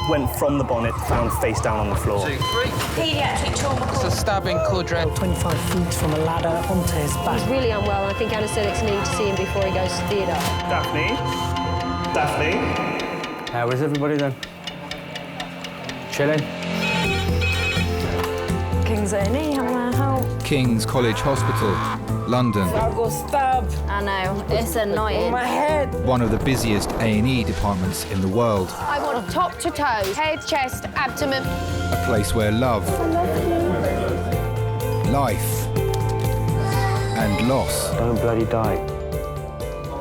went from the bonnet, found face down on the floor. 2, 3. Paediatric trauma It's call. a stabbing quadrant. 25 feet from a ladder onto his back. He's really unwell, and I think anaesthetics need to see him before he goes to theatre. Daphne? Daphne? How is everybody then? Chilling? King's A&E, how can I help? King's College Hospital, London. I got stabbed. I know, it's annoying. My head. One of the busiest A&E departments in the world. I want top to toe, head, chest, abdomen. A place where love, life, and loss Don't bloody die.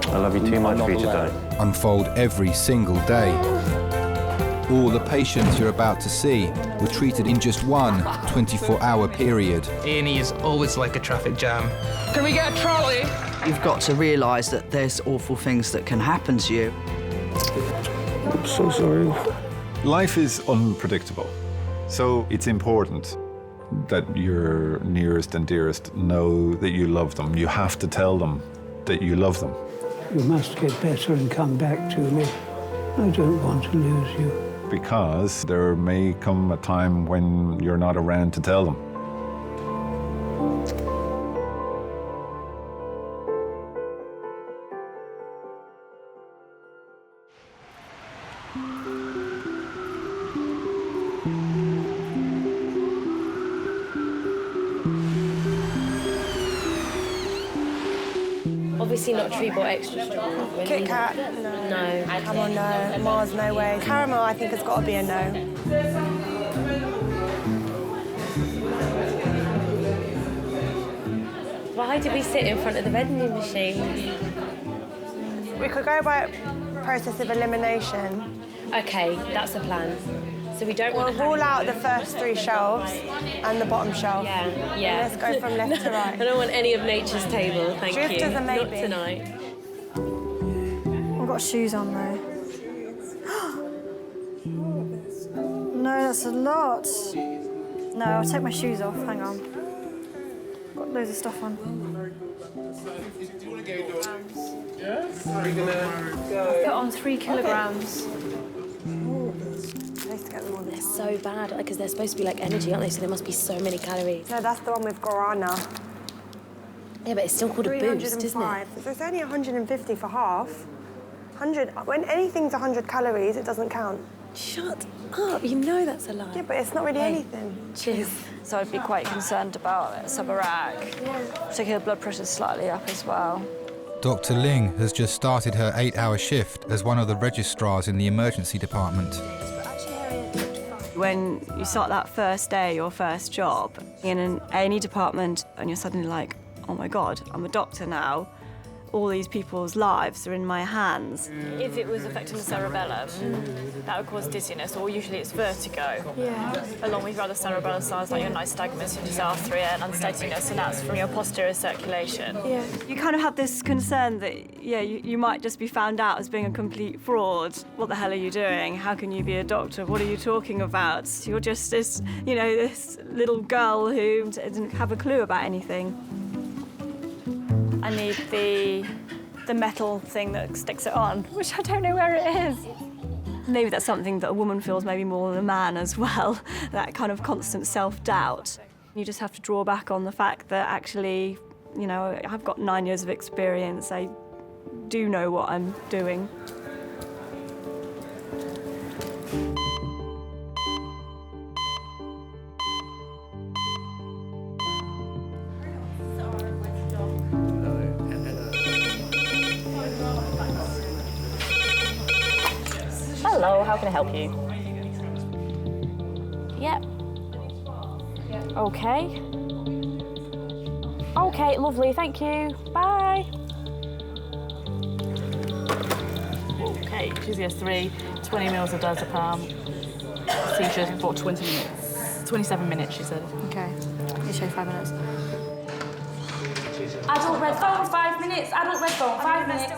I love you too much for you to die. unfold every single day. All the patients you're about to see were treated in just one 24-hour period. A&E is always like a traffic jam. Can we get a trolley? You've got to realise that there's awful things that can happen to you. I'm so sorry. Life is unpredictable, so it's important that your nearest and dearest know that you love them. You have to tell them that you love them. You must get better and come back to me. I don't want to lose you. Because there may come a time when you're not around to tell them. Obviously not Treebot extra strong. Really. Kit Kat? No. Come on, no. Mars, no way. Caramel, I think, has got to be a no. Why did we sit in front of the vending machine? We could go by process of elimination. Okay, that's the plan. So we don't We'll want to rule out the first 3 shelves and the bottom shelf. Yeah. Let's go from left to right. I don't want any of nature's table, thank you. Drifters are maybe. Not tonight. I've got shoes on, though. No, that's a lot. No, I'll take my shoes off. Hang on. Got loads of stuff on. I've got on 3 kilograms. They're So bad, because they're supposed to be like energy, aren't they? So there must be so many calories. No, that's the one with guarana. Yeah, but it's still called a boost, isn't it? There's only 150 for half. 100. When anything's 100 calories, it doesn't count. Shut up, you know that's a lie. Yeah, but it's not really anything. Cheers. So I'd be quite concerned about subarach. Particularly the blood pressure's slightly up as well. Dr. Ling has just started her 8-hour shift as one of the registrars in the emergency department. When you start that first day, your first job, in an A&E department, and you're suddenly like, oh my God, I'm a doctor now. All these people's lives are in my hands. If it was affecting the cerebellum, that would cause dizziness, or usually it's vertigo. Yeah. Along with your other cerebral signs like your nystagmus, your dysarthria, and unsteadiness, and that's from your posterior circulation. Yeah. You kind of have this concern that, yeah, you might just be found out as being a complete fraud. What the hell are you doing? How can you be a doctor? What are you talking about? You're just this, you know, this little girl who doesn't have a clue about anything. I need the metal thing that sticks it on, which I don't know where it is. Maybe that's something that a woman feels maybe more than a man as well, that kind of constant self-doubt. You just have to draw back on the fact that actually, you know, I've got 9 years of experience. I do know what I'm doing. Hello, how can I help you? Yep. Okay. Okay, lovely, thank you. Bye. Okay, GCS3, 20 mils of diazepam. Seizure for 20 minutes. 27 minutes, she said. Okay. You show 5 minutes. Adult red phone, 5 minutes. Adult red phone, 5 minutes.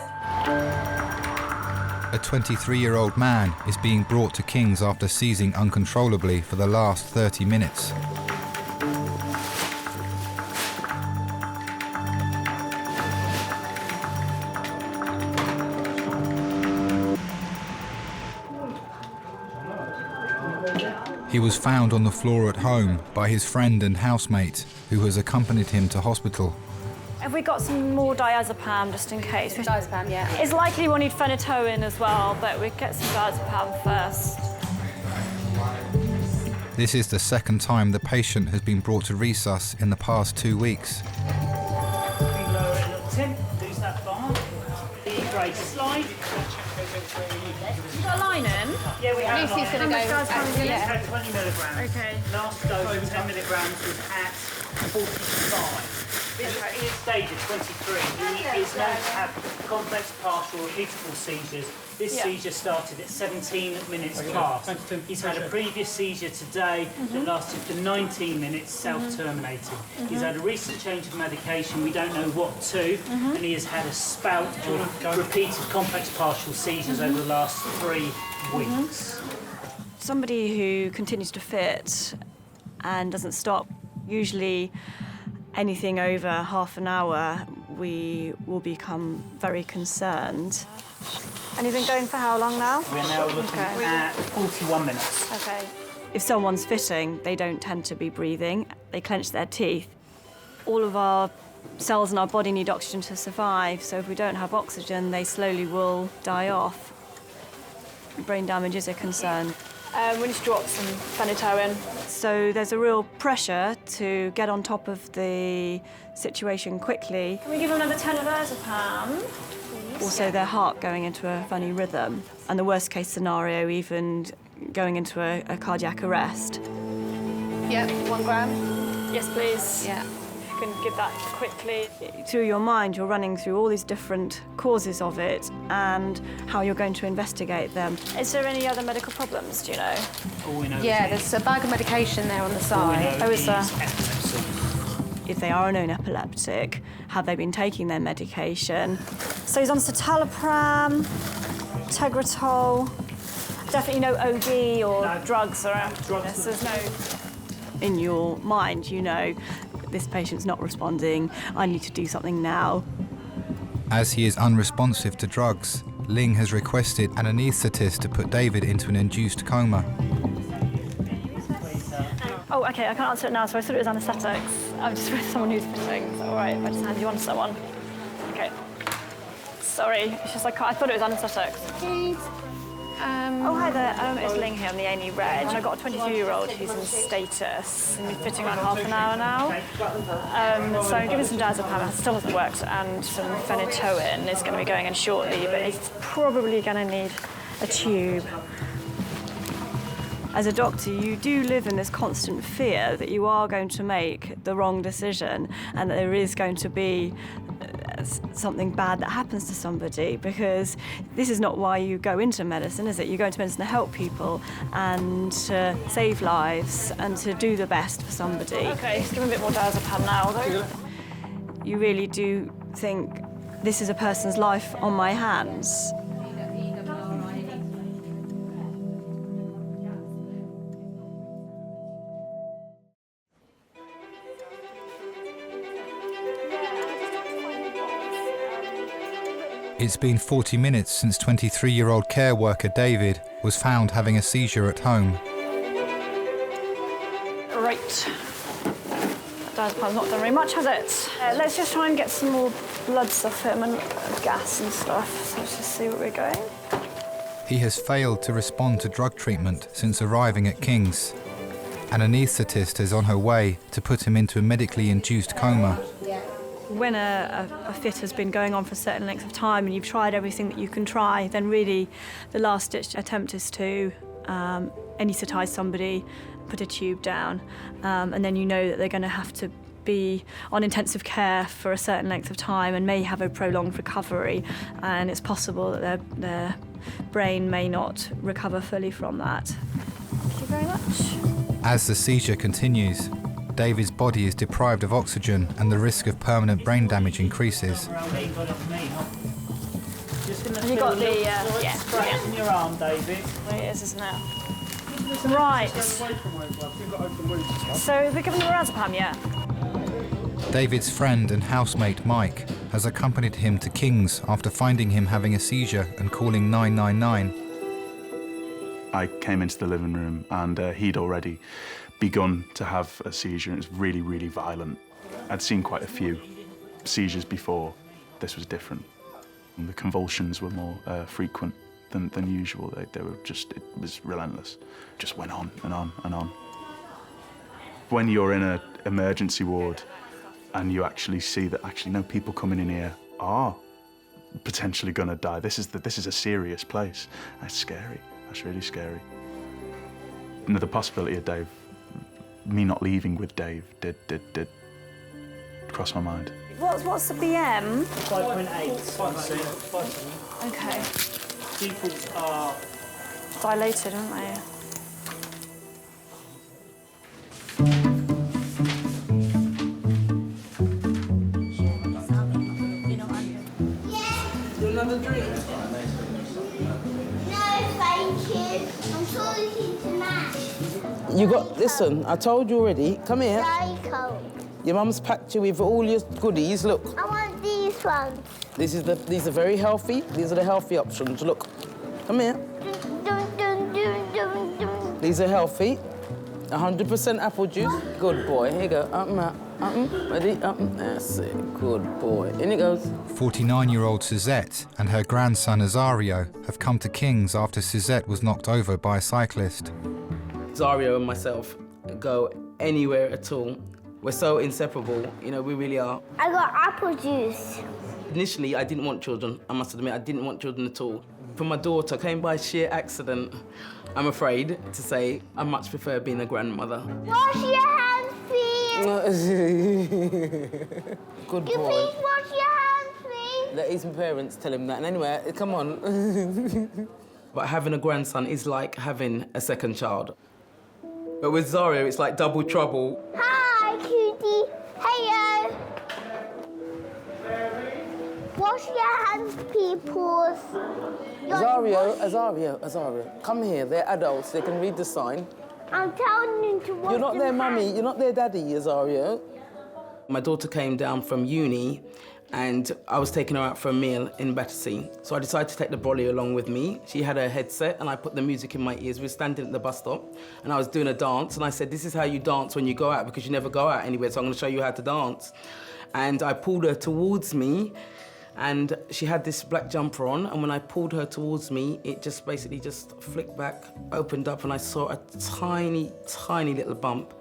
A 23-year-old man is being brought to King's after seizing uncontrollably for the last 30 minutes. He was found on the floor at home by his friend and housemate, who has accompanied him to hospital. Have we got some more diazepam just in case? Diazepam, yeah. It's likely we'll need phenytoin as well, but we get some diazepam first. This is the second time the patient has been brought to resus in the past 2 weeks. Lose that bar. The great slide. You got a line in? Yeah, we have. Lucy's going to go. Yeah. 20 milligrams. Okay. Last dose of 10 milligrams was at 45. He is stage of 23. He is known to have complex partial repeatable seizures. This seizure started at 17 minutes past. He's had a previous seizure today that lasted for 19 minutes, self-terminating. He's had a recent change of medication, we don't know what to, and he has had a spout of repeated complex partial seizures over the last 3 weeks. Somebody who continues to fit and doesn't stop, usually anything over half an hour, we will become very concerned. And you've been going for how long now? We're now looking at 41 minutes. Okay. If someone's fitting, they don't tend to be breathing. They clench their teeth. All of our cells in our body need oxygen to survive, so if we don't have oxygen, they slowly will die off. Brain damage is a concern. We need to drop some phenytoin. So there's a real pressure to get on top of the situation quickly. Can we give them another 10 of diazepam? Also, their heart going into a funny rhythm, and the worst case scenario, even going into a cardiac arrest. Yep, 1 gram. Yes, please. Yeah. If you can give that quickly. Through your mind, you're running through all these different causes of it and how you're going to investigate them. Is there any other medical problems, do you know? All we know Yeah, there's a bag of medication there on the side. Oh, is there? Epilepsy. If they are a known epileptic, have they been taking their medication? So he's on citalopram, Tegretol. Definitely no OD or No. drugs or Drugs. There's no. In your mind, you know, this patient's not responding. I need to do something now. As he is unresponsive to drugs, Ling has requested an anaesthetist to put David into an induced coma. Oh, OK, I can't answer it now, so I thought it was anaesthetics. I'm just with someone who's fitting. Is that all right if I just hand you on to someone? OK. Sorry, it's just I thought it was anaesthetics. Please. Oh, hi there. It's Ling here on the A&E Reg. And I've got a 22-year-old who's in status. And we're fitting around half an hour now. So I'm giving some diazepam. It still hasn't worked. And some phenytoin is going to be going in shortly. But he's probably going to need a tube. As a doctor, you do live in this constant fear that you are going to make the wrong decision and that there is going to be something bad that happens to somebody, because this is not why you go into medicine, is it? You go into medicine to help people and to save lives and to do the best for somebody. OK, just give him a bit more diazepam now, though. You really do think this is a person's life on my hands. It's been 40 minutes since 23-year-old care worker David was found having a seizure at home. Right. That diazepam's not done very much, has it? Let's just try and get some more bloods off him and gas and stuff. So let's just see where we're going. He has failed to respond to drug treatment since arriving at King's. An anaesthetist is on her way to put him into a medically induced coma. When a fit has been going on for a certain length of time and you've tried everything that you can try, then really the last-ditch attempt is to anaesthetise somebody, put a tube down, and then you know that they're going to have to be on intensive care for a certain length of time and may have a prolonged recovery, and it's possible that their brain may not recover fully from that. Thank you very much. As the seizure continues, David's body is deprived of oxygen and the risk of permanent brain damage increases. Have you got the, Straight in your arm, David. It is, isn't it? Right. So have we given the diazepam yet? David's friend and housemate Mike has accompanied him to King's after finding him having a seizure and calling 999. I came into the living room and he'd already begun to have a seizure, and it was really, really violent. I'd seen quite a few seizures before. This was different. And the convulsions were more frequent than usual. They were just, it was relentless. Just went on and on and on. When you're in an emergency ward and you actually see that no, people coming in here are potentially going to die. This is a serious place. That's scary. That's really scary. And the possibility of me not leaving with Dave did cross my mind. What's the BM? 5.8. Okay. Pupils are Dilated, aren't they? Another drink? No, thank you. I'm talking to Matt. You got, listen, I told you already. Come here. Very cold. Your mum's packed you with all your goodies. Look. I want these ones. These are very healthy. These are the healthy options. Look. Come here. These are healthy. 100% apple juice. Good boy. Here you go. Ready? That's it. Good boy. In it goes. 49-year-old Suzette and her grandson Azario have come to King's after Suzette was knocked over by a cyclist. Zario and myself go anywhere at all. We're so inseparable, you know, we really are. I got apple juice. Initially, I didn't want children. I must admit, I didn't want children at all. For my daughter, came by sheer accident. I'm afraid to say I much prefer being a grandmother. Wash your hands, please. Good You boy. please wash your hands, please. Let his parents tell him that. And anyway, come on. But having a grandson is like having a second child. But with Zario, it's like double trouble. Hi, cutie. Heyo. Wash your hands, peoples. Azario, come here. They're adults. They can read the sign. I'm telling them to wash You're not their hands. mummy. You're not their daddy, Azario. My daughter came down from uni, and I was taking her out for a meal in Battersea. So I decided to take the brolly along with me. She had her headset, and I put the music in my ears. We were standing at the bus stop, and I was doing a dance, and I said, this is how you dance when you go out, because you never go out anywhere, so I'm gonna show you how to dance. And I pulled her towards me, and she had this black jumper on, and when I pulled her towards me, it just basically just flicked back, opened up, and I saw a tiny, tiny little bump.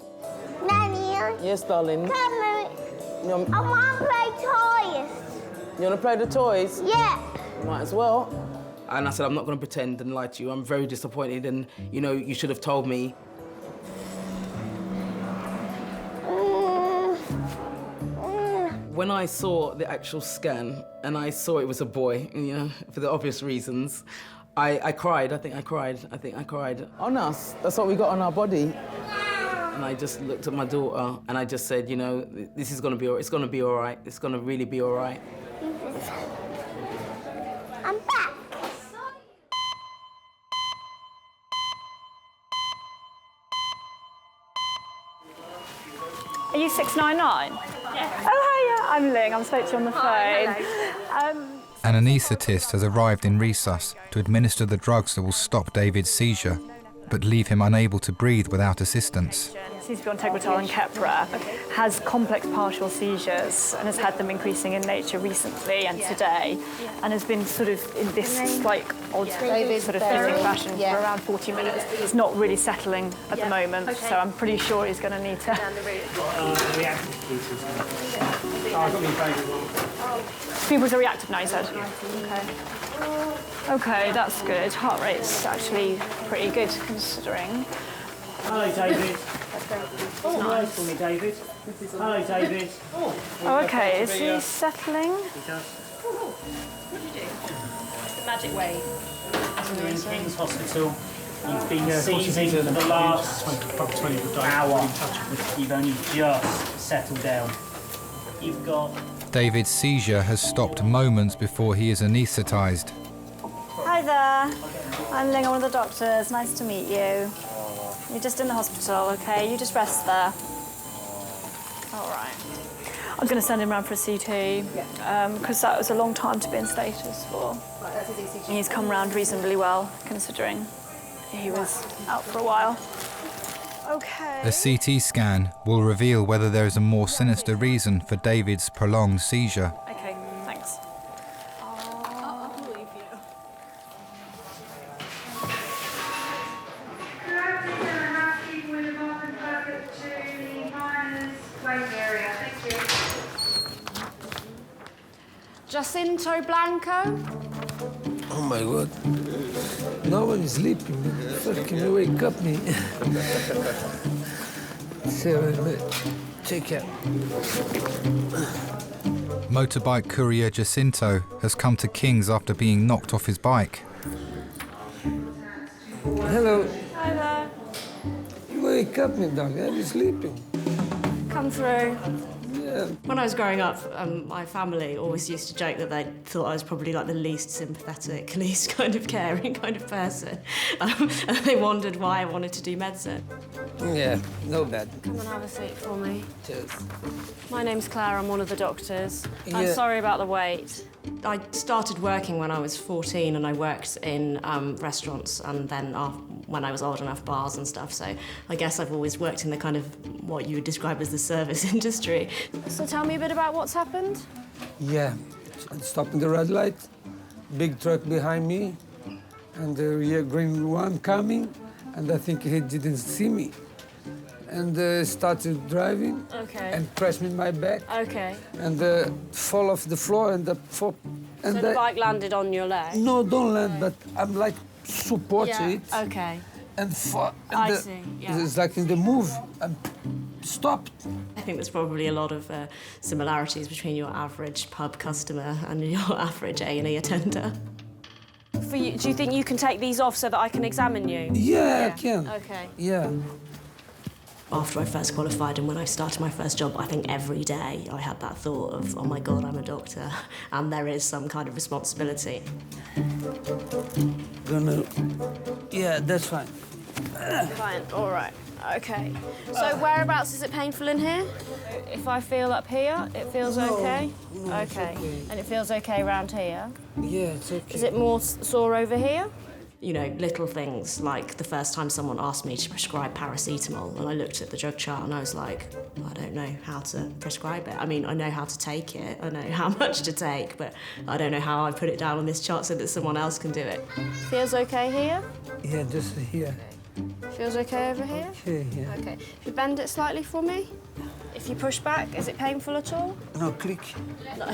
Nanny. Yes, darling. Come on. I want to play toys. You want to play the toys? Yeah. Might as well. And I said, I'm not going to pretend and lie to you. I'm very disappointed, and, you know, you should have told me. When I saw the actual scan, and I saw it was a boy, you know, for the obvious reasons, I cried. I think I cried. On us. That's what we got on our body. And I just looked at my daughter, and I just said, you know, this is going to be all right. It's going to be all right. It's going to really be all right. I'm back. Are you 699? Yeah. Oh, hiya. I'm Ling. I'm spoke to you on the phone. An anaesthetist has arrived in resus to administer the drugs that will stop David's seizure, but leave him unable to breathe without assistance. Seems to be on Tegretol and Keppra, has complex partial seizures and has had them increasing in nature recently and today, and has been sort of in this like odd sort of flickering fashion for around 40 minutes. It's not really settling at the moment, so I'm pretty sure he's going to need to... Pupils are reactive now, you said? Okay. Okay, that's good. Heart rate's actually pretty good considering. Hello, David. Nice for me, David. Hello, David. Oh, okay. Is he settling? He does. What do you do? The magic way. You're in King's Hospital. You've been seizing for the last hour. You've only just settled down. You've got... David's seizure has stopped moments before he is anaesthetised. Hi there. I'm Ling, I'm one of the doctors. Nice to meet you. You're just in the hospital, OK? You just rest there. All right. I'm going to send him round for a CT, because that was a long time to be in status for. And he's come round reasonably well, considering. he was out for a while. Okay. A CT scan will reveal whether there is a more sinister reason for David's prolonged seizure. Okay, thanks. I'll believe you. Jacinto Blanco? Oh my God. No one is sleeping. Fucking wake up me. Check out. Motorbike courier Jacinto has come to King's after being knocked off his bike. Hello. Hi there. You wake up me, dog. I was sleeping. Come through. Yeah. When I was growing up, my family always used to joke that they thought I was probably like the least sympathetic, least kind of caring kind of person. And they wondered why I wanted to do medicine. Yeah, no bad. Come and have a seat for me. Cheers. My name's Claire, I'm one of the doctors. I'm Yeah. sorry about the wait. I started working when I was 14 and I worked in restaurants and then when I was old enough, bars and stuff. So I guess I've always worked in the kind of what you would describe as the service industry. So tell me a bit about what's happened. Yeah, I stopped in the red light. Big truck behind me, and the green one coming, and I think he didn't see me. And started driving. Okay. And pressed me in my back. Okay. And fall off the floor and So the bike landed on your leg? No, don't land, but I'm like support it. Okay. And fall. I see, yeah. It's like in the move, and stopped. I think there's probably a lot of similarities between your average pub customer and your average A&E attender. For you, do you think you can take these off so that I can examine you? Yeah, I can. Okay. Yeah. After I first qualified and when I started my first job, I think every day I had that thought of, oh my God, I'm a doctor, and there is some kind of responsibility. Yeah, that's fine. Fine, all right. Okay. So whereabouts is it painful in here? If I feel up here, it feels okay? No, it's okay. okay. And it feels okay around here? Yeah, it's okay. Is it more sore over here? You know, little things like the first time someone asked me to prescribe paracetamol and I looked at the drug chart and I was like, I don't know how to prescribe it. I mean, I know how to take it, I know how much to take, but I don't know how I put it down on this chart so that someone else can do it. Feels okay here? Yeah, just here. Feels okay over here? Yeah. Okay. If you bend it slightly for me. If you push back, is it painful at all? No, click. No.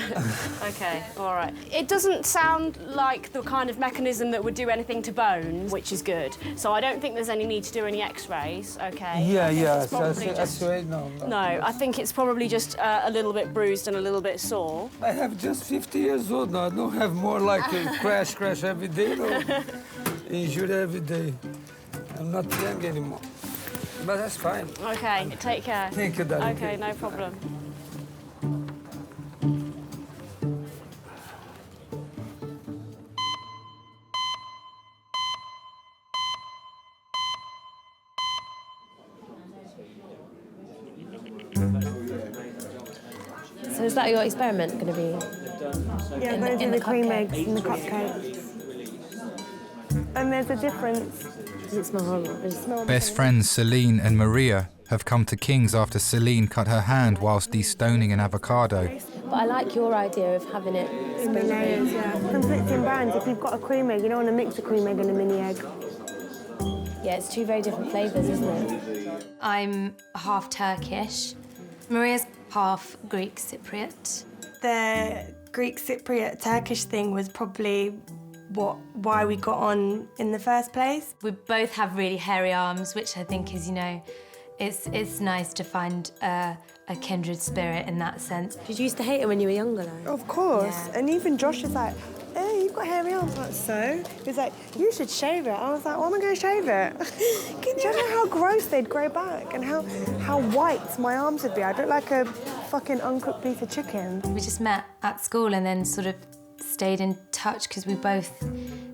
Okay, all right. It doesn't sound like the kind of mechanism that would do anything to bones, which is good. So I don't think there's any need to do any X-rays, okay? Yeah. No, I think it's probably just a little bit bruised and a little bit sore. I have just 50 years old now. I don't have more like a crash every day, no. Injury every day. I'm not young anymore. But that's fine. Okay, take care. Thank you, darling. Okay, no problem. So is that your experiment going to be? Yeah, I'm going to do the cream eggs and the cupcakes. And there's a difference. Does it smell horrible? Does it smell Best friends Celine and Maria have come to King's after Celine cut her hand whilst destoning an avocado. But I like your idea of having it in the layers, yeah. Conflicting brands. If you've got a cream egg, you don't want to mix a cream egg and a mini egg. Yeah, it's two very different flavours, isn't it? I'm half Turkish. Maria's half Greek Cypriot. The Greek Cypriot Turkish thing was probably why we got on in the first place. We both have really hairy arms, which I think is, you know, it's nice to find a kindred spirit in that sense. Did you used to hate it when you were younger, though? Of course. Yeah. And even Josh is like, hey, you've got hairy arms. I'm like, so? He's like, you should shave it. I was like, why am I going to shave it? Do you know how gross they'd grow back and how white my arms would be? I'd look like a fucking uncooked piece of chicken. We just met at school and then sort of stayed in touch because we both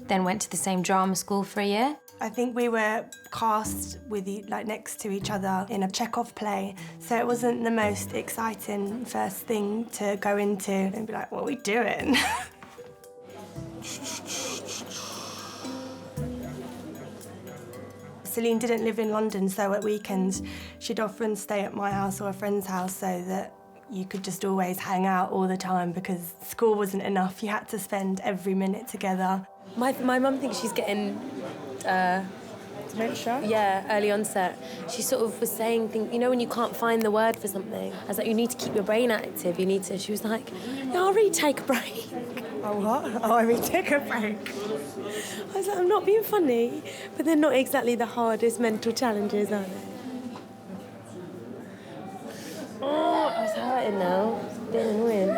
then went to the same drama school for a year. I think we were cast with next to each other in a Chekhov play, so it wasn't the most exciting first thing to go into and be like, what are we doing? Celine didn't live in London, so at weekends she'd often stay at my house or a friend's house so that you could just always hang out all the time because school wasn't enough. You had to spend every minute together. My mum thinks she's getting... dementia? Yeah, early onset. She sort of was saying things, you know, when you can't find the word for something. I was like, you need to keep your brain active, you need to... She was like, yeah, I'll really take a break. Oh, what? Oh, I really take a break. I was like, I'm not being funny, but they're not exactly the hardest mental challenges, are they? Oh, I was hurting now. It's a bit annoying.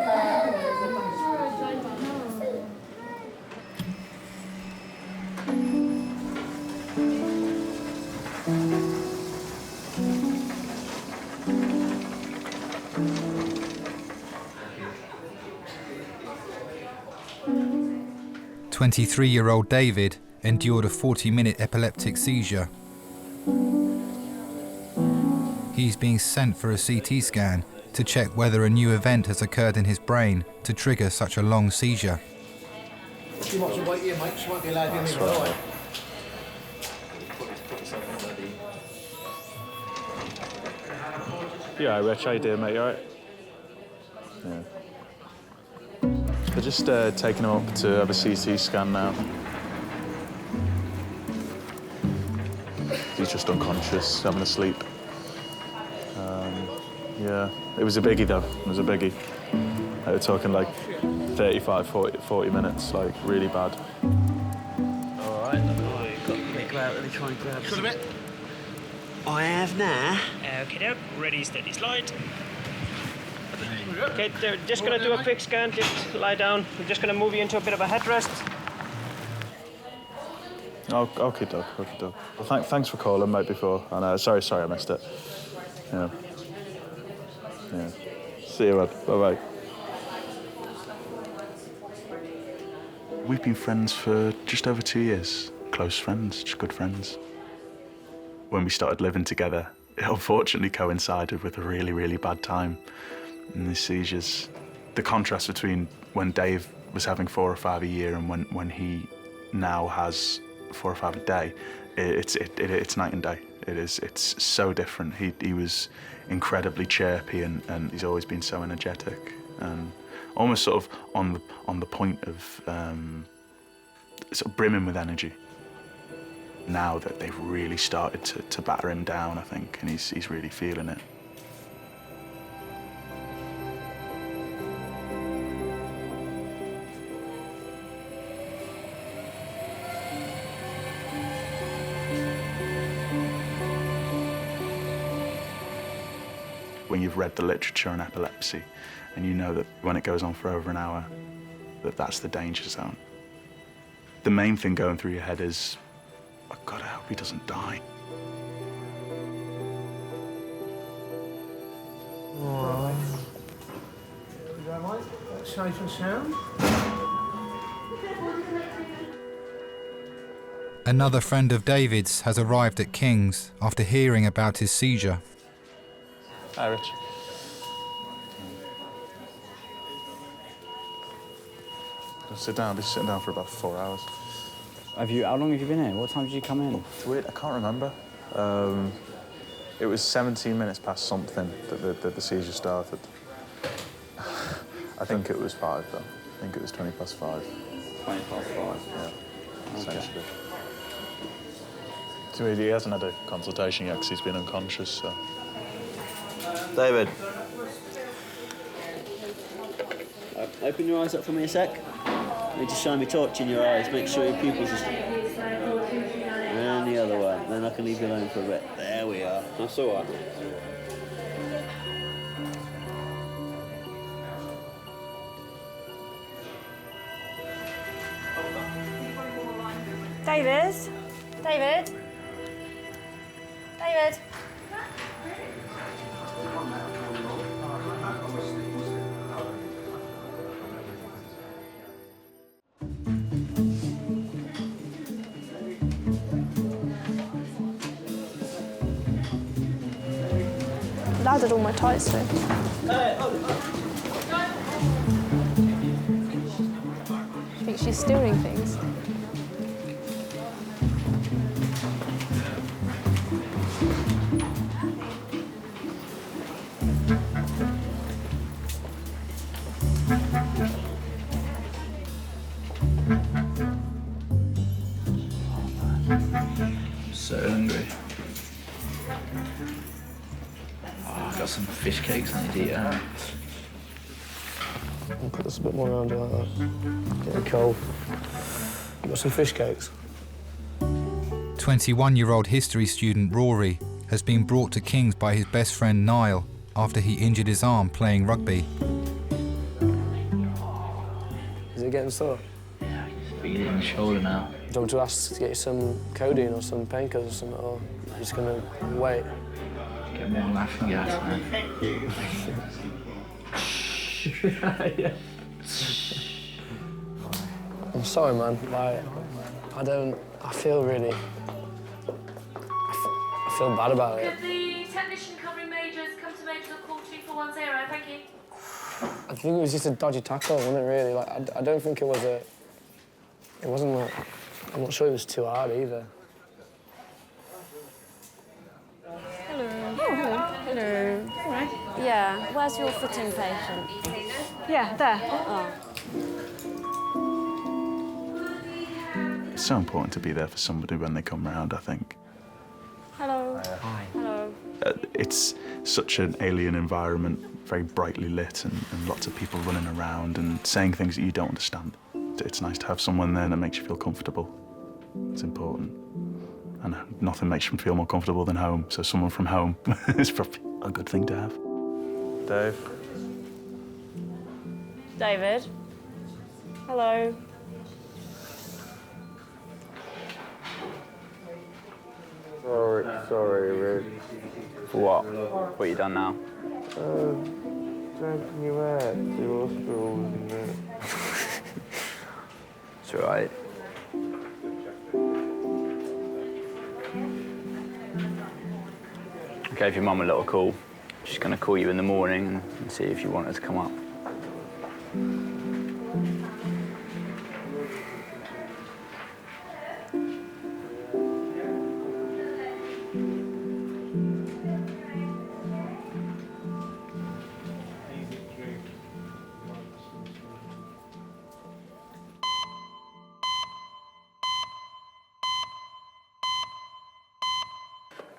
23-year-old David endured a 40-minute epileptic seizure. He's being sent for a CT scan to check whether a new event has occurred in his brain to trigger such a long seizure. She wants to wait here, mate. She won't be allowed in the door. You alright, Rich? How you doing, mate? You alright? Yeah. They're just taking him up to have a CT scan now. He's just unconscious, having a sleep. Yeah, it was a biggie though. It was a biggie. They were talking like 35, 40 minutes, like really bad. All right, go out and try and grab some. I have now. Okay, ready, steady, slide. Okay, they're just going to do a quick scan. Just lie down. We're just going to move you into a bit of a headrest. Oh, okay, Doug. Well, thanks for calling, mate, before. And sorry I missed it. Yeah. Yeah. See you, Rod. Bye-bye. We've been friends for just over 2 years. Close friends, just good friends. When we started living together, it unfortunately coincided with a really, really bad time. And the seizures, the contrast between when Dave was having 4 or 5 a year and when he now has 4 or 5 a day, it's night and day. It's so different. He was incredibly chirpy and he's always been so energetic and almost sort of on the point of sort of brimming with energy. Now that they've really started to batter him down, I think, and he's really feeling it. When you've read the literature on epilepsy and you know that when it goes on for over an hour, that's the danger zone. The main thing going through your head is, I've got to hope he doesn't die. All right. Is that right? That's safe and sound. Another friend of David's has arrived at King's after hearing about his seizure. Hi, Rich. Sit down. I've been sitting down for about 4 hours. How long have you been here? What time did you come in? It's weird. I can't remember. It was 17 minutes past something that the seizure started. I think it was 5, though. I think it was 20 past 5. 20 past 5? Yeah, essentially. So he hasn't had a consultation yet because he's been unconscious, so... David. Open your eyes up for me a sec. Let me just shine my torch in your eyes. Make sure your pupils are... And the other way. Then I can leave you alone for a bit. There we are. That's all right. David? David? David? Laddered all my tights through. I think she's stealing things. So hungry. Oh, I've got some fish cakes I need to eat. I'll put this a bit more around you like that. Getting cold. Got some fish cakes. 21-year-old history student Rory has been brought to King's by his best friend Niall after he injured his arm playing rugby. Is it getting sore? Yeah, it's feeling in the shoulder now. Do you want to ask to get you some codeine or some painkillers or something, or you're just going to wait? Get more laughing gas, man. Yeah. I'm sorry, man. Like, I feel really... I feel bad about it. Could the technician covering majors come to majors or call 2410? Thank you. I think it was just a dodgy tackle, wasn't it, really? Like, I don't think it was a... It wasn't like... I'm not sure it was too hard either. Hello. Oh, hello. Hello. All right. Yeah. Where's your footing patient? Yeah, there. Oh. It's so important to be there for somebody when they come round, I think. Hello. Hi. Hello. It's such an alien environment, very brightly lit and lots of people running around and saying things that you don't understand. It's nice to have someone there that makes you feel comfortable. It's important. And nothing makes you feel more comfortable than home, so someone from home is probably a good thing to have. Dave. David. Hello. Sorry, Rude. For what? What you done now? Taking you out to hospital and that. It's all right. I gave your mum a little call. She's going to call you in the morning and see if you want her to come up.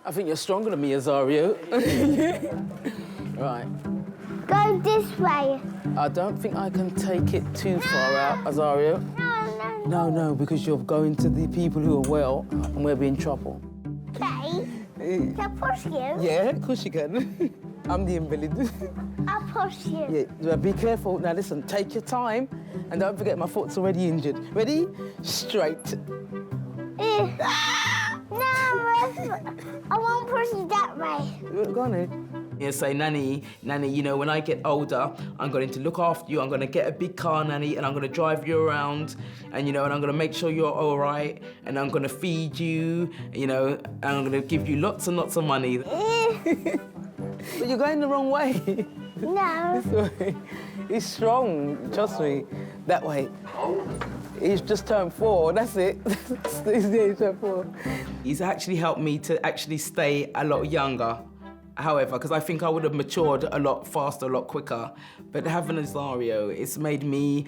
I think you're stronger than me, Azario. Right. Go this way. I don't think I can take it too far out, Azario. No, because you're going to the people who are well and we'll be in trouble. Okay. Can I push you? Yeah, of course you can. I'm the invalid. I'll push you. Yeah, be careful. Now listen, take your time and don't forget my foot's already injured. Ready? Straight. No, I won't push you that way. Go on then. Yeah, say, Nanny, you know, when I get older, I'm going to look after you. I'm going to get a big car, Nanny, and I'm going to drive you around, and, you know, and I'm going to make sure you're all right, and I'm going to feed you, you know, and I'm going to give you lots and lots of money. But you're going the wrong way. No. He's strong, trust me. That way. He's just turned 4, that's it. He's turned 4. He's actually helped me to actually stay a lot younger. However, because I think I would have matured a lot faster, a lot quicker. But having Azario, it's made me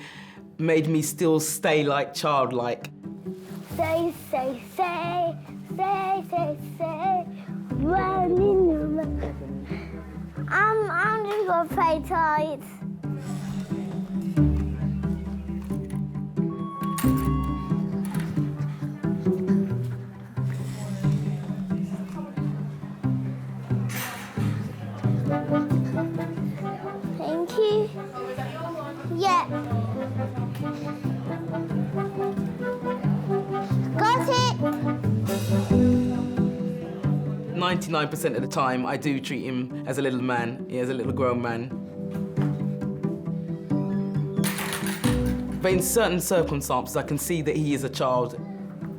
still stay like childlike. Say, running. I'm just gonna play tight. Thank you. Yeah. Got it. 99% of the time, I do treat him as a little man, as a little grown man. But in certain circumstances, I can see that he is a child.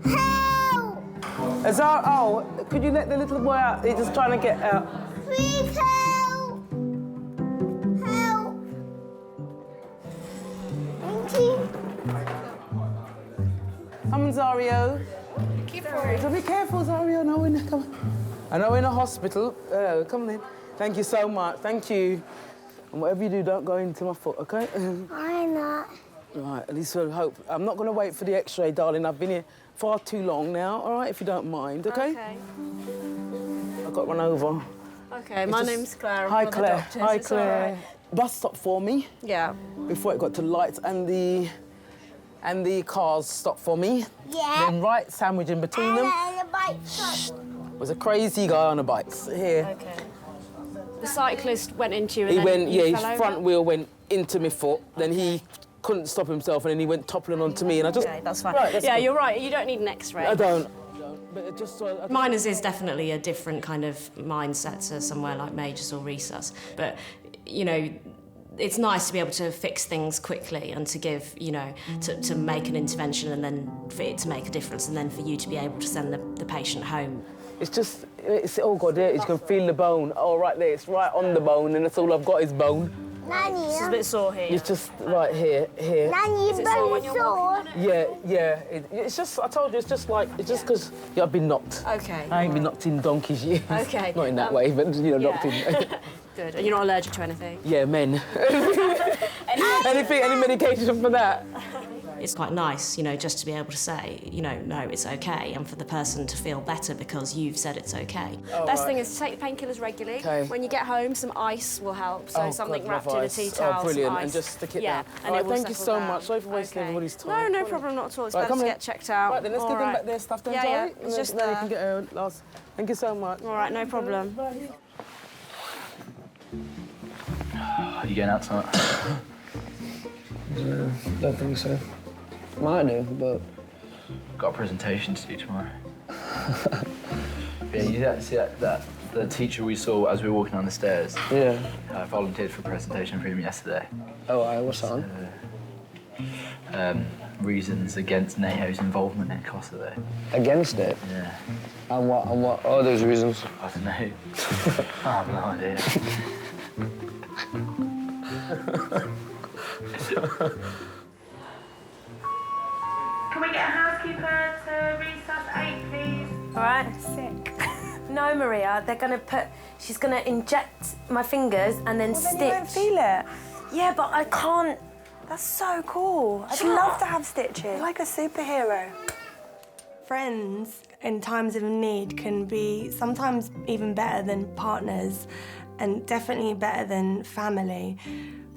Help! Oh, could you let the little boy out? He's just trying to get out. Please help! Help! Thank you. Come on, Zario. Keep forward. Be careful, Zario. No, come on. I know we're in a hospital. Come on in. Thank you so much. Thank you. And whatever you do, don't go into my foot, OK? Why not? Right, at least I hope. I'm not going to wait for the X-ray, darling. I've been here far too long now, all right, if you don't mind, OK? OK. I've got to run over. OK, my name's Claire. I'm Hi, one of the Claire. doctors. Hi, It's all Claire. right. Bus stop for me. Yeah. Before it got to lights and the cars stopped for me. Yeah. Then right sandwich in between them And the bike stop. was a crazy guy on a bike. Here. OK. The cyclist went into you and He then went, you yeah, fell his over? front wheel went into my foot. Then he couldn't stop himself, and then he went toppling onto me, and I just. OK, that's fine. Right, that's yeah, good. you're right. You don't need an X-ray. I don't. But it just. Mine is definitely a different kind of mindset to somewhere like Majors or Resus. But, you know, it's nice to be able to fix things quickly and to give, you know, to make an intervention and then for it to make a difference and then for you to be able to send the patient home. It's just, oh God, there, you can feel the bone. Oh, right there, it's right on the bone, and that's all I've got is bone. Nanny. It's a bit sore here. It's just right here. Nanny, Is you it sore when bone you're sore. Yeah. It's just, I told you, it's just because I've been knocked. OK. I ain't been knocked in donkey's years. OK. Not in that way, but, you know, knocked in. Good. And you're not allergic to anything? Yeah, men. Any medication for that? It's quite nice, you know, just to be able to say, you know, no, it's OK, and for the person to feel better because you've said it's OK. Best thing is to take the painkillers regularly. Okay. When you get home, some ice will help. So something wrapped in a tea towel, Oh, brilliant. some ice. And just stick it yeah, down. and All right, it will thank you settle so down. much. Sorry for wasting everybody's time. No problem, not at all. It's Right, better come to here. get checked out. Right, then let's All get them right. back there, stuff then, Yeah, Zoe. yeah, And it's just then you there. can get her last. Thank you so much. All right, no problem. Are you going out tonight? Don't think so. Might do, but... Got a presentation to do tomorrow. Yeah, you see that the teacher we saw as we were walking down the stairs? Yeah. Volunteered for a presentation for him yesterday. Oh, what's that on? Reasons against NATO's involvement in Kosovo. Against it? Yeah. And what are those reasons? I don't know. I have no idea. Can we get a housekeeper to resus 8, please? All right. Sick. No, Maria, she's gonna inject my fingers and then Well, stitch. then you won't feel it. Yeah, but I can't. That's so cool. I'd love to have stitches. Like a superhero. Friends in times of need can be sometimes even better than partners and definitely better than family,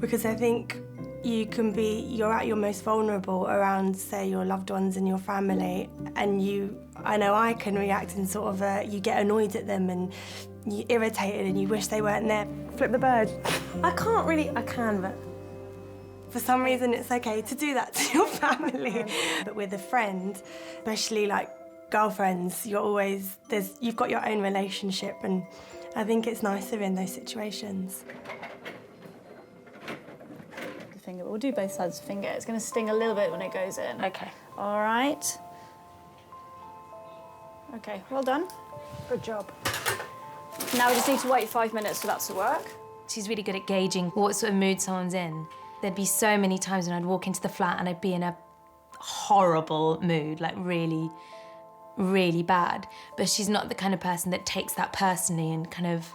because I think you're at your most vulnerable around, say, your loved ones and your family, and I know I can react in sort of you get annoyed at them and you're irritated and you wish they weren't there. Flip the bird. I can, but for some reason it's okay to do that to your family. But with a friend, especially like girlfriends, you've got your own relationship, and I think it's nicer in those situations. Finger, but we'll do both sides of the finger. It's going to sting a little bit when it goes in. Okay. All right. Okay, well done. Good job. Now we just need to wait 5 minutes for that to work. She's really good at gauging what sort of mood someone's in. There'd be so many times when I'd walk into the flat and I'd be in a horrible mood, like really, really bad. But she's not the kind of person that takes that personally and kind of,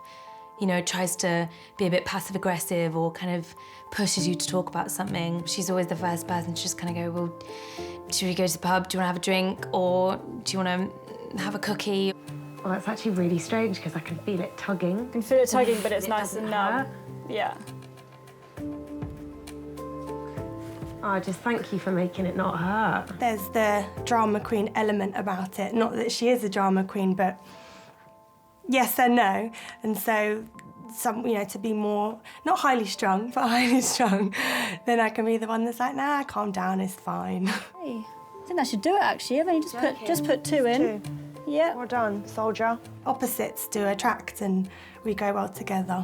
you know, tries to be a bit passive-aggressive or kind of pushes you to talk about something. She's always the first person to just kind of go, well, should we go to the pub? Do you want to have a drink? Or do you want to have a cookie? Well, it's actually really strange because I can feel it tugging. You can feel it tugging, but it's nice and numb. Yeah. Oh, just thank you for making it not hurt. There's the drama queen element about it. Not that she is a drama queen, but yes and no. And so, to be more, not highly strung, but highly strung, then I can be the one that's like, nah, calm down, it's fine. Hey, I think that should do it, actually. I've only just put 2 in. 2. Yeah. Well done, soldier. Opposites do attract, and we go well together.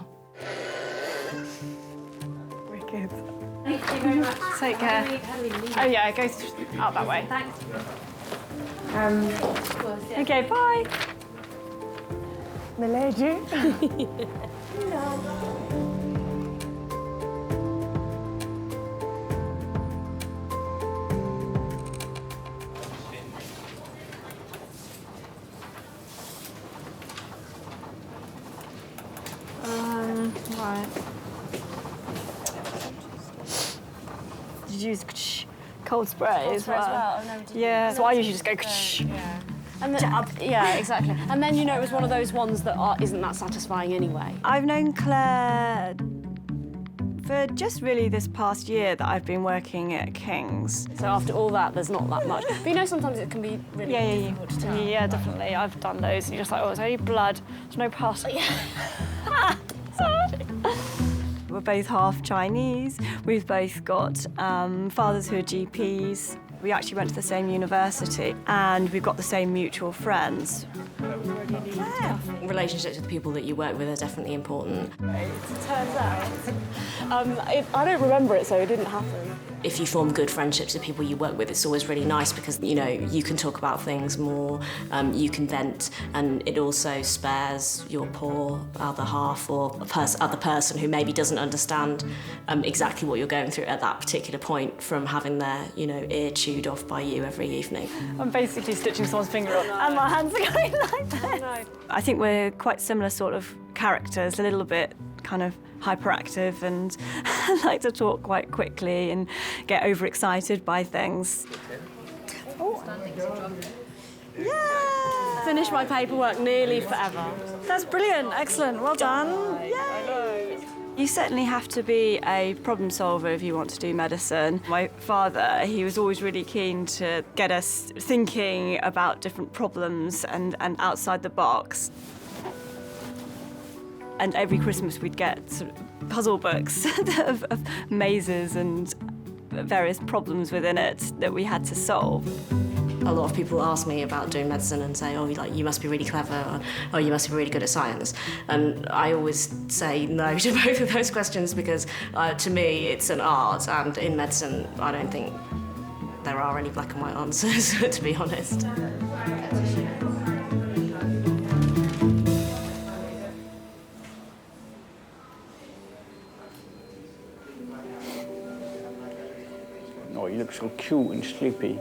Wicked. Thank you very much. Take care. Oh yeah, go out that way. Thanks. Okay, bye. Milady. Right. Did you use cold spray as well. Oh, no, Yeah, so I usually just go. Yeah. And then, yeah, exactly. And then, you know, it was one of those ones that isn't that satisfying anyway. I've known Claire for just really this past year that I've been working at King's. So after all that, there's not that much. But you know, sometimes it can be really difficult to tell. Yeah, definitely. I've done those, and you're just like, oh, it's only blood. There's no pus. Yeah. Sorry. We're both half Chinese. We've both got fathers who are GPs. We actually went to the same university, and we've got the same mutual friends. Yeah. Relationships with people that you work with are definitely important. It turns out, I don't remember it, so it didn't happen. If you form good friendships with people you work with, it's always really nice because, you know, you can talk about things more, you can vent, and it also spares your poor other half or other person who maybe doesn't understand exactly what you're going through at that particular point from having their, you know, ear chewed off by you every evening. I'm basically stitching someone's finger on, and my hands are going like this. No. I think we're quite similar sort of characters, a little bit kind of hyperactive and like to talk quite quickly and get overexcited by things. Oh. Yeah! Finish my paperwork nearly forever. That's brilliant, excellent, well done. Yay! You certainly have to be a problem solver if you want to do medicine. My father, he was always really keen to get us thinking about different problems and outside the box. And every Christmas we'd get sort of puzzle books of mazes and various problems within it that we had to solve. A lot of people ask me about doing medicine and say, oh, like, you must be really clever, or oh, you must be really good at science. And I always say no to both of those questions because to me it's an art, and in medicine I don't think there are any black and white answers, to be honest. Oh, you look so cute and sleepy.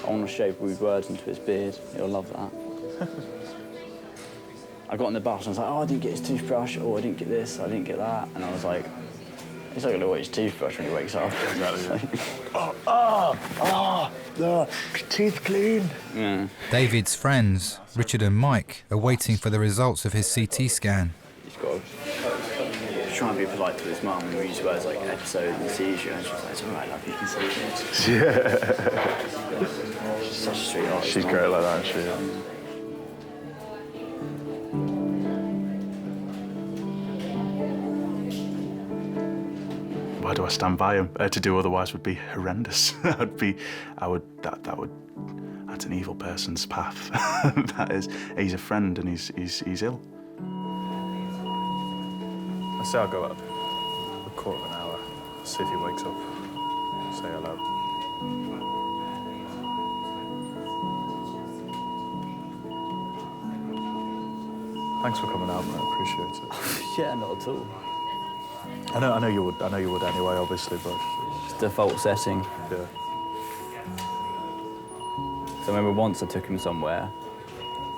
I want to shave rude words into his beard. He'll love that. I got on the bus and I was like, oh, I didn't get his toothbrush, or I didn't get this, I didn't get that. And I was like, he's not going to look at his toothbrush when he wakes up. Exactly. The teeth clean. Yeah. David's friends, Richard and Mike, are waiting for the results of his CT scan. He's got to try and be polite to his mum and use words like episode and seizure, and she's like, it's all right, love, you can see it. Yeah. She's such a sweetheart. She's great like that, she is. Why do I stand by him? To do otherwise would be horrendous. That's an evil person's path. That is, he's a friend and he's ill. I say I'll go up a quarter of an hour, see if he wakes up, say hello. Thanks for coming out, man. I appreciate it. Yeah, not at all. I know you would anyway, obviously, but it's default setting. Yeah. So I remember once I took him somewhere,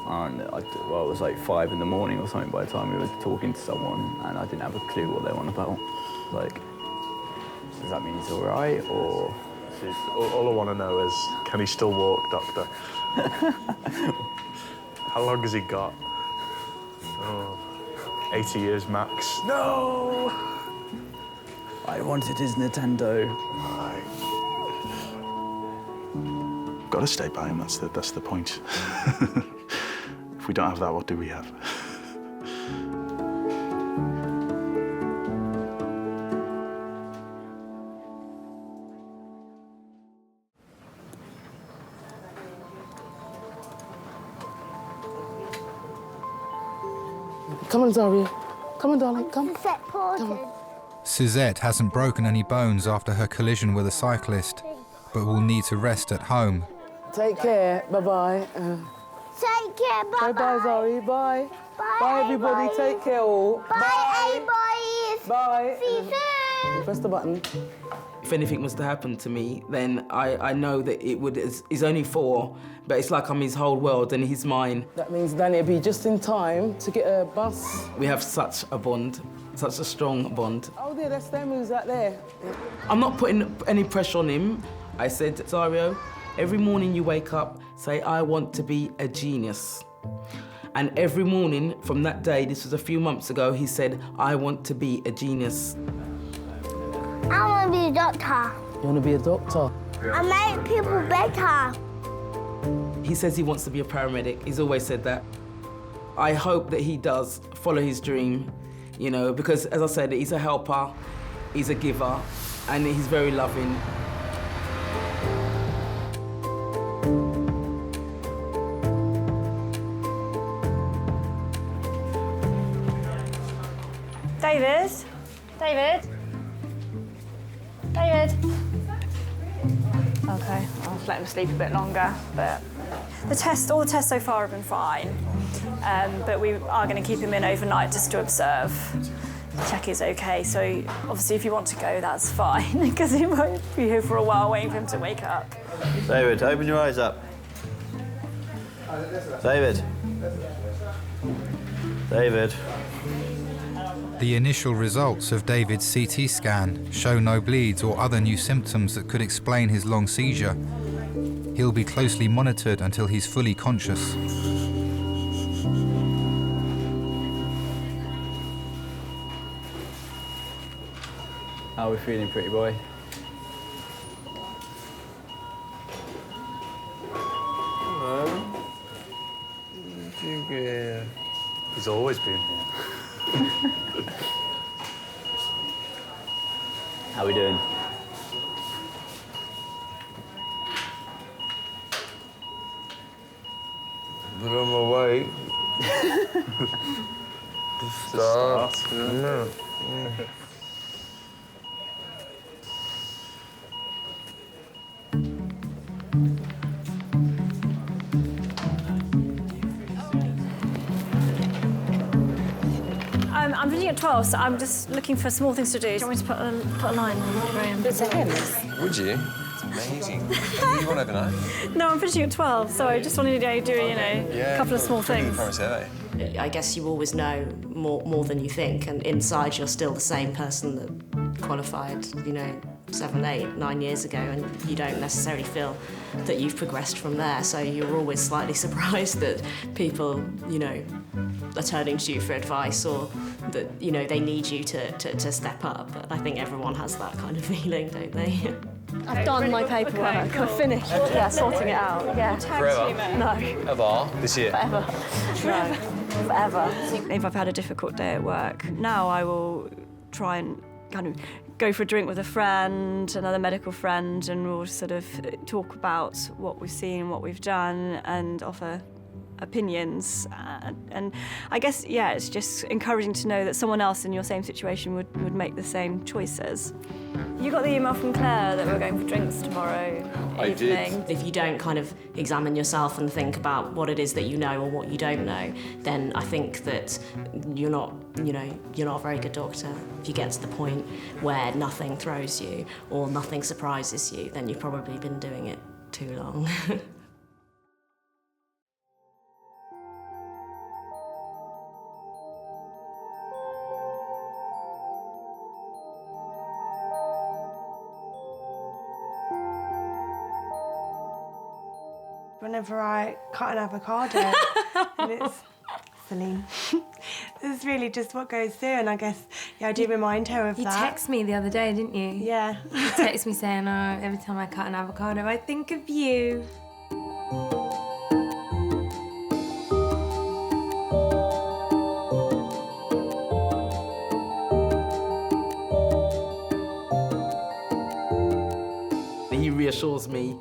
and it was like 5 in the morning or something by the time we were talking to someone, and I didn't have a clue what they were on about. Like, does that mean he's all right, or? All I want to know is, can he still walk, doctor? How long has he got? Oh, 80 years max. No! I wanted his Nintendo. Got to stay by him, that's the point. If we don't have that, what do we have? Come on, Zaria. Come on, darling, come. Come on. Suzette hasn't broken any bones after her collision with a cyclist, but will need to rest at home. Take care, bye-bye. Take care, bye-bye. Bye-bye, Zari, bye. Bye, Bye, everybody, take care all. Bye, everybody. Bye. See you soon. Press the button. If anything was to happen to me, then I know that it would. He's only 4, but it's like I'm his whole world and he's mine. That means Danny will be just in time to get a bus. We have such a bond, such a strong bond. Oh dear, that's them who's out there. I'm not putting any pressure on him. I said, Zario, every morning you wake up, say, I want to be a genius. And every morning from that day, this was a few months ago, he said, I want to be a genius. I want to be a doctor. You want to be a doctor? I make people better. He says he wants to be a paramedic. He's always said that. I hope that he does follow his dream, you know, because as I said, he's a helper, he's a giver, and he's very loving. David? David? David? Okay, I'll let him sleep a bit longer, but all the tests so far have been fine. But we are going to keep him in overnight just to observe, check he's okay. So obviously if you want to go, that's fine, because he might be here for a while waiting for him to wake up. David, open your eyes up. David. David. The initial results of David's CT scan show no bleeds or other new symptoms that could explain his long seizure. He'll be closely monitored until he's fully conscious. How are we feeling, pretty boy? He's always been here. How are we doing? But on my way. To start. Yeah. I'm finishing at 12, so I'm just looking for small things to do. Do you want me to put a line on Graham? But to him? Would you? It's amazing. You want overnight? No, I'm finishing at 12, so I just wanted to do, a couple of small things. I guess you always know more than you think, and inside you're still the same person that qualified, 7, 8, 9 years ago, and you don't necessarily feel that you've progressed from there. So you're always slightly surprised that people, are turning to you for advice, or that, they need you to step up. But I think everyone has that kind of feeling, don't they? I've done my paperwork. Okay, cool. I've finished. Yeah, sorting it out. Yeah. Forever? No. Ever? This year? Forever. No. Forever. If I've had a difficult day at work, now I will try and kind of go for a drink with a friend, another medical friend, and we'll sort of talk about what we've seen, what we've done, and offer opinions. And I guess, it's just encouraging to know that someone else in your same situation would make the same choices. You got the email from Claire that we're going for drinks tomorrow evening. If you don't kind of examine yourself and think about what it is that you know or what you don't know, then I think that you're not a very good doctor. If you get to the point where nothing throws you or nothing surprises you, then you've probably been doing it too long. Whenever I cut an avocado, and it's Celine. This is really just what goes through, and I guess, I do remind her of that. You texted me the other day, didn't you? Yeah. You texted me saying, every time I cut an avocado, I think of you. He reassures me,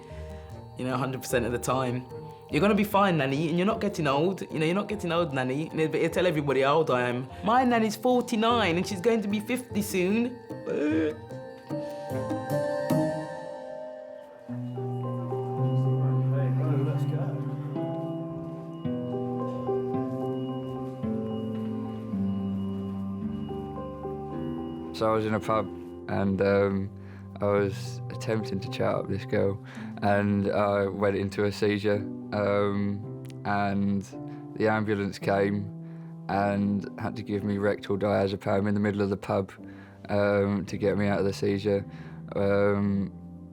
100% of the time. You're gonna be fine, Nanny, and you're not getting old. You're not getting old, Nanny. And he'll tell everybody how old I am. My Nanny's 49 and she's going to be 50 soon. So I was in a pub and I was attempting to chat up this girl and I went into a seizure and the ambulance came and had to give me rectal diazepam in the middle of the pub to get me out of the seizure.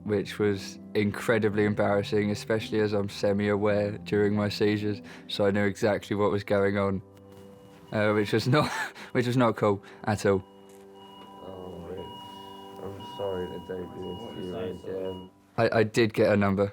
which was incredibly embarrassing, especially as I'm semi-aware during my seizures, so I knew exactly what was going on, which was not cool at all. Oh, Rich, I'm sorry to do this to you again. I did get a number.